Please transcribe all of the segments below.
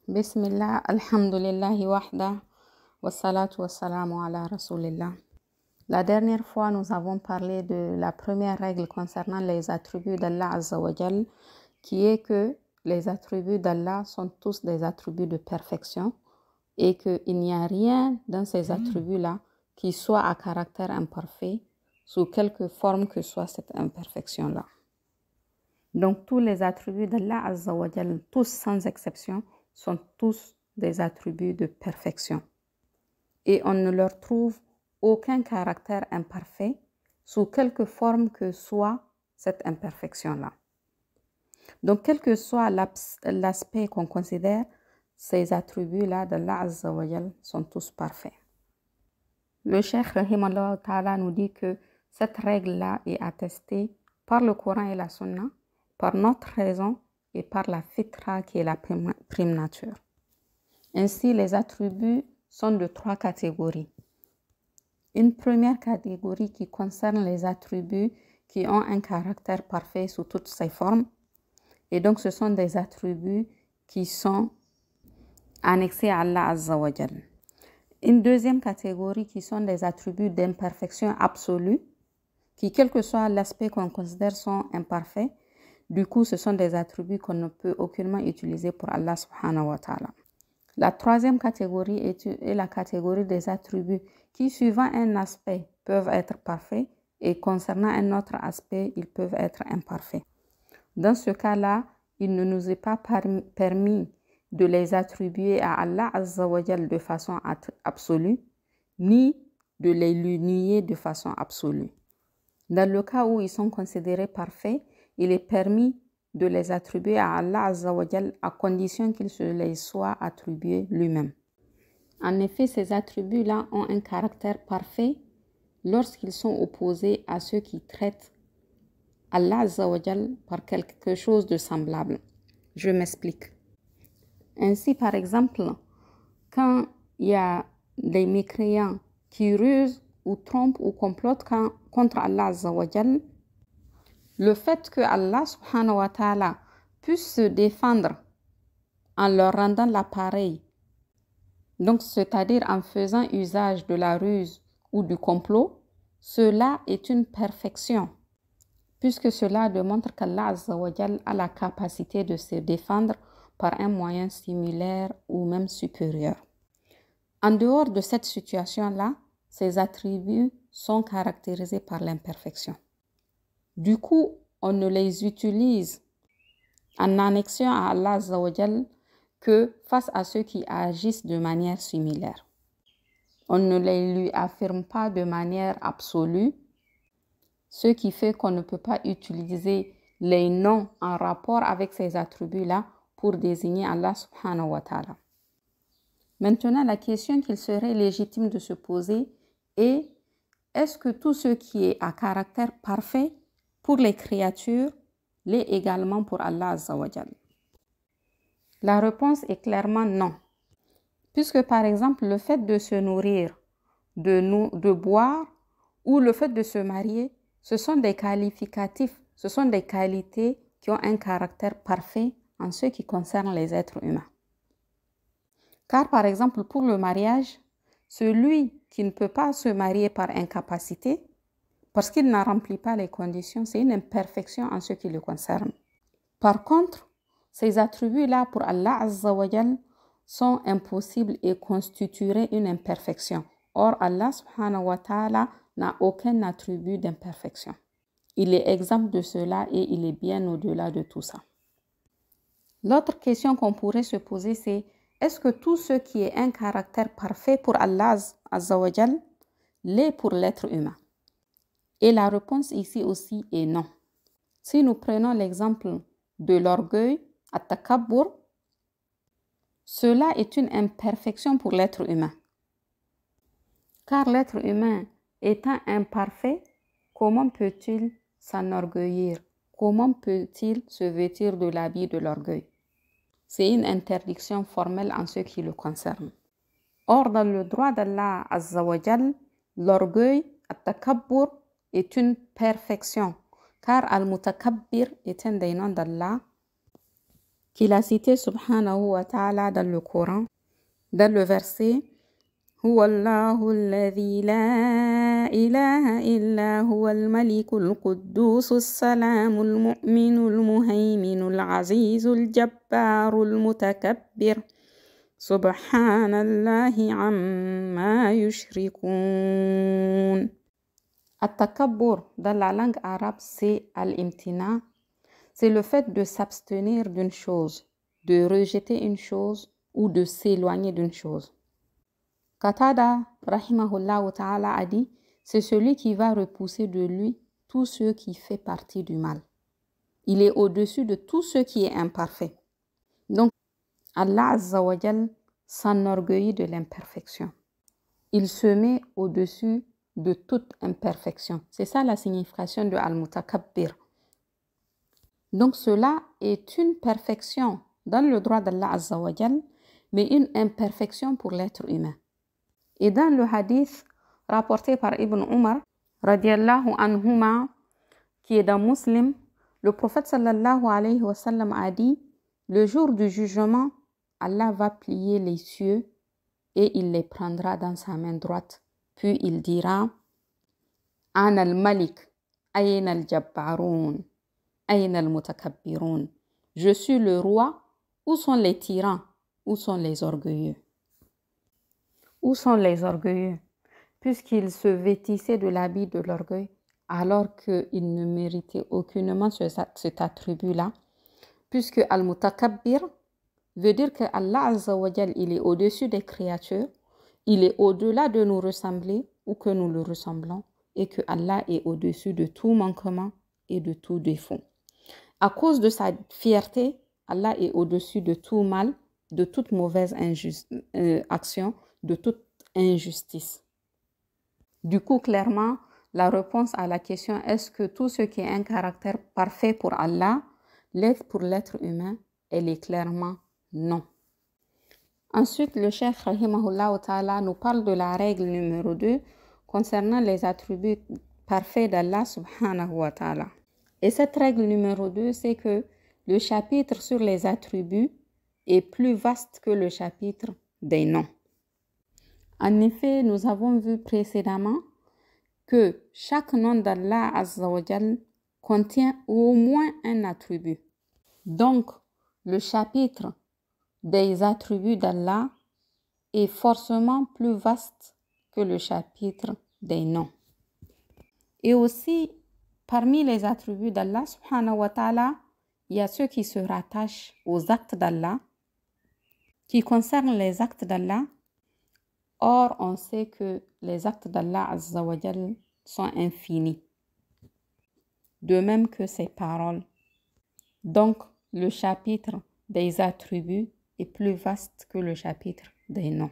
Bismillah, alhamdulillahi wahda, wassalatu wassalamu ala rasulillah. La dernière fois, nous avons parlé de la première règle concernant les attributs d'Allah Azza wa Jal, qui est que les attributs d'Allah sont tous des attributs de perfection et qu'il n'y a rien dans ces attributs-là qui soit à caractère imparfait, sous quelque forme que soit cette imperfection-là. Donc, tous les attributs d'Allah Azza wa Jal, tous sans exception, sont tous des attributs de perfection. Et on ne leur trouve aucun caractère imparfait sous quelque forme que soit cette imperfection-là. Donc, quel que soit l'aspect qu'on considère, ces attributs-là d'Allah Azza wa Jal sont tous parfaits. Le Cheikh Rahimallahu Ta'ala nous dit que cette règle-là est attestée par le Coran et la Sunna, par notre raison et par la fitra qui est la prime nature. Ainsi, les attributs sont de 3 catégories. Une première catégorie qui concerne les attributs qui ont un caractère parfait sous toutes ses formes. Et donc, ce sont des attributs qui sont annexés à Allah Azza wa Jal. Une deuxième catégorie qui sont des attributs d'imperfection absolue, qui, quel que soit l'aspect qu'on considère, sont imparfaits. Du coup, ce sont des attributs qu'on ne peut aucunement utiliser pour Allah subhanahu wa ta'ala. La troisième catégorie est la catégorie des attributs qui, suivant un aspect, peuvent être parfaits et concernant un autre aspect, ils peuvent être imparfaits. Dans ce cas-là, il ne nous est pas permis de les attribuer à Allah Azza wa Jal de façon absolue, ni de les nier de façon absolue. Dans le cas où ils sont considérés parfaits, il est permis de les attribuer à Allah Azza wa Jal à condition qu'il se les soit attribué lui-même. En effet, ces attributs-là ont un caractère parfait lorsqu'ils sont opposés à ceux qui traitent Allah Azza wa Jal par quelque chose de semblable. Je m'explique. Ainsi, par exemple, quand il y a des mécréants qui rusent ou trompent ou complotent contre Allah Azza wa Jal, le fait que Allah subhanahu wa ta'ala puisse se défendre en leur rendant l'appareil, donc c'est-à-dire en faisant usage de la ruse ou du complot, cela est une perfection, puisque cela démontre qu'Allah Azza wa Jal a la capacité de se défendre par un moyen similaire ou même supérieur. En dehors de cette situation-là, ces attributs sont caractérisés par l'imperfection. Du coup, on ne les utilise en annexion à Allah Azza wa Jal que face à ceux qui agissent de manière similaire. On ne les lui affirme pas de manière absolue, ce qui fait qu'on ne peut pas utiliser les noms en rapport avec ces attributs-là pour désigner Allah subhanahu wa ta'ala. Maintenant, la question qu'il serait légitime de se poser est: est-ce que tout ce qui est à caractère parfait pour les créatures l'est également pour Allah Azza wa Jal? La réponse est clairement non. Puisque par exemple, le fait de se nourrir, de boire ou le fait de se marier, ce sont des qualificatifs, ce sont des qualités qui ont un caractère parfait en ce qui concerne les êtres humains. Car par exemple, pour le mariage, celui qui ne peut pas se marier par incapacité, parce qu'il n'a rempli pas les conditions, c'est une imperfection en ce qui le concerne. Par contre, ces attributs-là pour Allah Azza wa Jal sont impossibles et constitueraient une imperfection. Or, Allah subhanahu wa ta'ala n'a aucun attribut d'imperfection. Il est exempt de cela et il est bien au-delà de tout ça. L'autre question qu'on pourrait se poser, c'est: est-ce que tout ce qui est un caractère parfait pour Allah Azza wa Jal l'est pour l'être humain? Et la réponse ici aussi est non. Si nous prenons l'exemple de l'orgueil, at-takabbur, cela est une imperfection pour l'être humain. Car l'être humain étant imparfait, comment peut-il s'enorgueillir? Comment peut-il se vêtir de l'habit de l'orgueil? C'est une interdiction formelle en ce qui le concerne. Or, dans le droit d'Allah Azza wa Jal, l'orgueil, at-takabbur, est une perfection, car al-mutakabbir est un des noms d'Allah qu'il a cité subhanahu wa ta'ala dans le Coran, dans le verset هو الله الذي لا إله إلا هو الملك القدوس السلام المؤمن المهيمن العزيز الجبار المتكبر سبحان الله عما يشركون. التكبر dans la langue arabe c'est al-imtina, c'est le fait de s'abstenir d'une chose, de rejeter une chose ou de s'éloigner d'une chose. Qatada, rahimahullah ta'ala, a dit, c'est celui qui va repousser de lui tout ce qui fait partie du mal. Il est au-dessus de tout ce qui est imparfait. Donc, Allah Azza wa Jal s'enorgueillit de l'imperfection. Il se met au-dessus de toute imperfection. C'est ça la signification de Al-Mutakabbir. Donc, cela est une perfection dans le droit d'Allah Azza wa Jal, mais une imperfection pour l'être humain. Et dans le hadith rapporté par Ibn Umar, radiallahu anhuma, qui est dans Muslim, le prophète sallallahu alayhi wa sallam a dit, le jour du jugement, Allah va plier les cieux et il les prendra dans sa main droite. Puis il dira, Ana al-Malik, ayna al-Jabbaroun, ayna al-Mutakabbiroun. Je suis le roi, où sont les tyrans, où sont les orgueilleux? Où sont les orgueilleux? Puisqu'ils se vêtissaient de l'habit de l'orgueil, alors qu'ils ne méritaient aucunement cet attribut-là. Puisque Al-Mutakabbir veut dire que Allah Azza wa Jal, il est au-dessus des créatures, il est au-delà de nous ressembler ou que nous le ressemblons, et que Allah est au-dessus de tout manquement et de tout défaut. À cause de sa fierté, Allah est au-dessus de tout mal, de toute mauvaise action, de toute injustice. Du coup, clairement, la réponse à la question est-ce que tout ce qui est un caractère parfait pour Allah, l'être pour l'être humain, elle est clairement non. Ensuite, le cheikh rahimahullah ta'ala nous parle de la règle numéro 2 concernant les attributs parfaits d'Allah subhanahu wa ta'ala. Et cette règle numéro 2, c'est que le chapitre sur les attributs est plus vaste que le chapitre des noms. En effet, nous avons vu précédemment que chaque nom d'Allah Azza wa Jal contient au moins un attribut. Donc, le chapitre des attributs d'Allah est forcément plus vaste que le chapitre des noms. Et aussi, parmi les attributs d'Allah subhanahu wa ta'ala, il y a ceux qui se rattachent aux actes d'Allah, qui concernent les actes d'Allah. Or, on sait que les actes d'Allah Azza wa Jal sont infinis, de même que ses paroles. Donc, le chapitre des attributs est plus vaste que le chapitre des noms.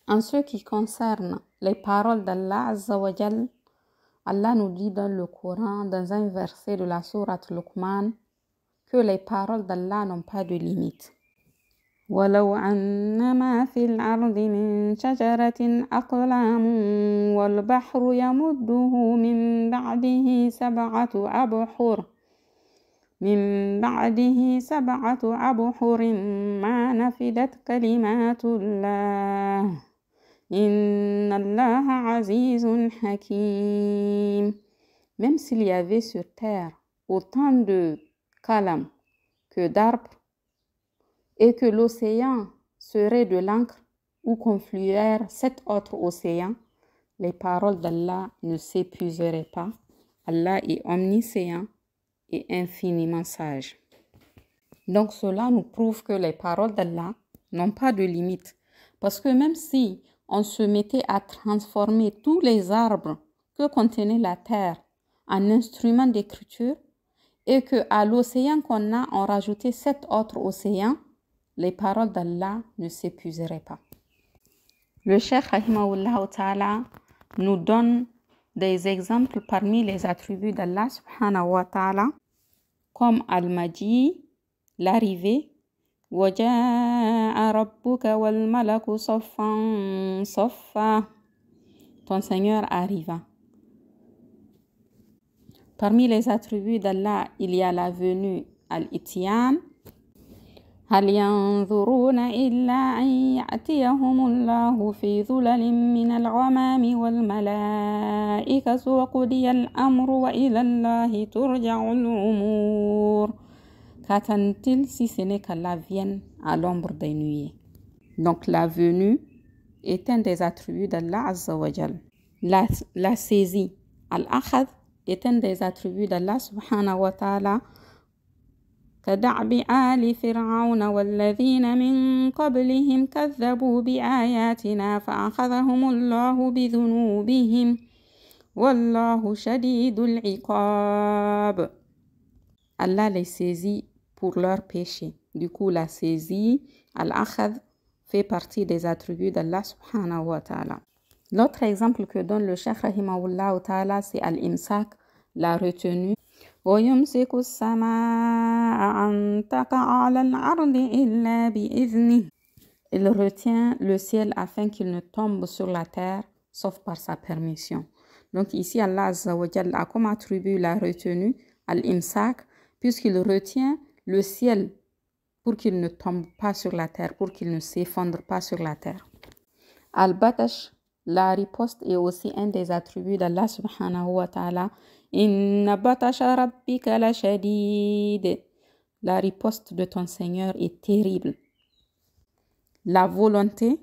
En ce qui concerne les paroles d'Allah Azza wa Jal, Allah nous dit dans le Coran, dans un verset de la sourate Luqman, que les paroles d'Allah n'ont pas de limite. ولو أن ما في الأرض من شجرة أقلام والبحر يمده من بعده سبعة أبحر ما نفدت كلمات الله إن الله عزيز حكيم. Même s'il y avait sur terre autant de calame que d'arbres, et que l'océan serait de l'encre où confluèrent 7 autres océans, les paroles d'Allah ne s'épuiseraient pas. Allah est omniscient et infiniment sage. Donc cela nous prouve que les paroles d'Allah n'ont pas de limite. Parce que même si on se mettait à transformer tous les arbres que contenait la terre en instruments d'écriture, et qu'à l'océan qu'on a, on rajoutait 7 autres océans, les paroles d'Allah ne s'épuiseraient pas. Le cheikh rahimahullah ta'ala nous donne des exemples parmi les attributs d'Allah subhanahu wa ta'ala, comme al-maji, l'arrivée, waja'a rabbuka wal malaku saffan saffa, ton Seigneur arriva. Parmi les attributs d'Allah, il y a la venue al-ityan, هل ينظرون إلا أن يأتيهم الله في ظلل من الغمام والملائكة وقضي الأمر وإلى الله ترجع الأمور. Qu'attend-il si ce n'est qu'Allah vienne à l'ombre des nuées? Donc la venue est un des attributs d'Allah Azza wa Jal. La saisie, al-akhad, est un des attributs d'Allah subhanahu wa ta'ala. كدعب آل فرعون والذين من قبلهم كذبوا بآياتنا فأخذهم الله بذنوبهم والله شديد العقاب. Allah les saisit pour leurs péchés. Du coup, la saisie, al-akhad, fait partie des attributs d'Allah subhanahu wa ta'ala. L'autre exemple que donne le Cheikh rahimahullah ta'ala, c'est al-imsak, la retenue. وَيُمْسِكُ السَّمَاءَ أَن تَقَعَ عَلَى الْأَرْضِ إِلَّا بِإِذْنِهِ. Il retient le ciel afin qu'il ne tombe sur la terre, sauf par sa permission. Donc ici, Allah Azza wa Jalla a comme attribut la retenue, al-imsak, puisqu'il retient le ciel pour qu'il ne tombe pas sur la terre, pour qu'il ne s'effondre pas sur la terre. Al-batash, la riposte, est aussi un des attributs d'Allah subhanahu wa ta'ala. Inna batasha rabbika la shadid. La riposte de ton Seigneur est terrible. La volonté,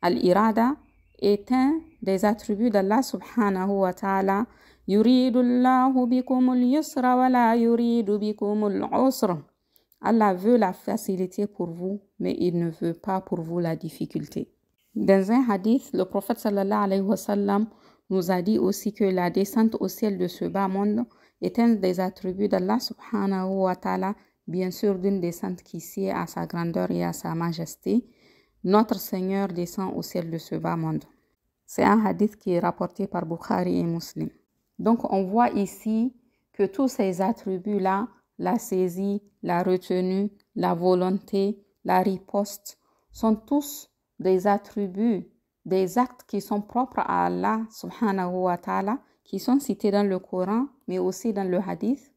al-irada, est un des attributs d'Allah subhanahu wa ta'ala. Yuridu Allahu bikumul yusra wa la yuridu bikumul usra. Allah veut la facilité pour vous, mais il ne veut pas pour vous la difficulté. Dans un hadith, le prophète sallallahu alayhi wa sallam nous a dit aussi que la descente au ciel de ce bas monde est un des attributs d'Allah subhanahu wa ta'ala, bien sûr d'une descente qui sied à sa grandeur et à sa majesté. Notre Seigneur descend au ciel de ce bas monde. C'est un hadith qui est rapporté par Bukhari et Muslim. Donc on voit ici que tous ces attributs-là, la saisie, la retenue, la volonté, la riposte, sont tous des attributs, des actes qui sont propres à Allah subhanahu wa ta'ala, qui sont cités dans le Coran, mais aussi dans le hadith.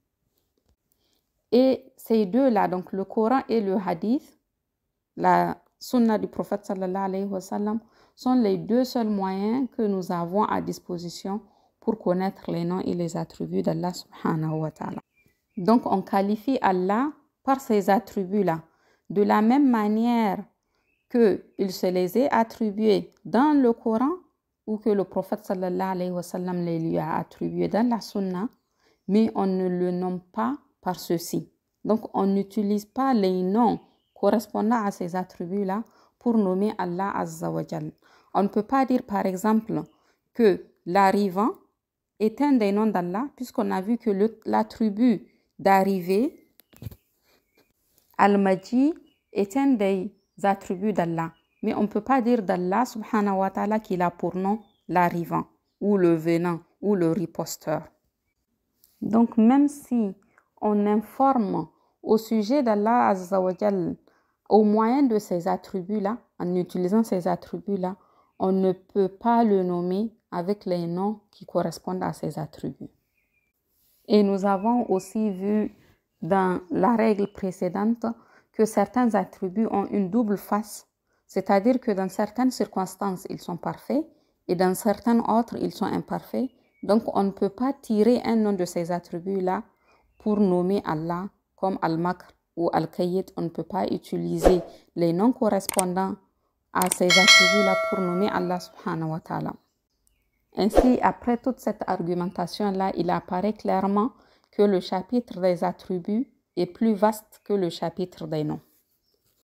Et ces deux-là, donc le Coran et le hadith, la sunna du prophète sallallahu alayhi wa sallam, sont les deux seuls moyens que nous avons à disposition pour connaître les noms et les attributs d'Allah subhanahu wa ta'ala. Donc on qualifie Allah par ces attributs-là. De la même manière qu'il se les ait attribués dans le Coran ou que le prophète sallallahu alayhi wa sallam les lui a attribués dans la sunna, mais on ne le nomme pas par ceci. Donc on n'utilise pas les noms correspondant à ces attributs-là pour nommer Allah Azza wa Jal. On ne peut pas dire par exemple que l'arrivant est un des noms d'Allah, puisqu'on a vu que l'attribut d'arriver, al-Maji, est un des attributs d'Allah. Mais on ne peut pas dire d'Allah subhanahu wa ta'ala qu'il a pour nom l'arrivant, ou le venant, ou le riposteur. Donc même si on informe au sujet d'Allah Azza wa Jal au moyen de ces attributs-là, en utilisant ces attributs-là, on ne peut pas le nommer avec les noms qui correspondent à ces attributs. Et nous avons aussi vu dans la règle précédente que certains attributs ont une double face, c'est-à-dire que dans certaines circonstances, ils sont parfaits et dans certaines autres, ils sont imparfaits. Donc, on ne peut pas tirer un nom de ces attributs-là pour nommer Allah comme Al-Makr ou Al-Qayyid. On ne peut pas utiliser les noms correspondants à ces attributs-là pour nommer Allah subhanahu wa ta'ala. Ainsi, après toute cette argumentation-là, il apparaît clairement que le chapitre des attributs est plus vaste que le chapitre des noms.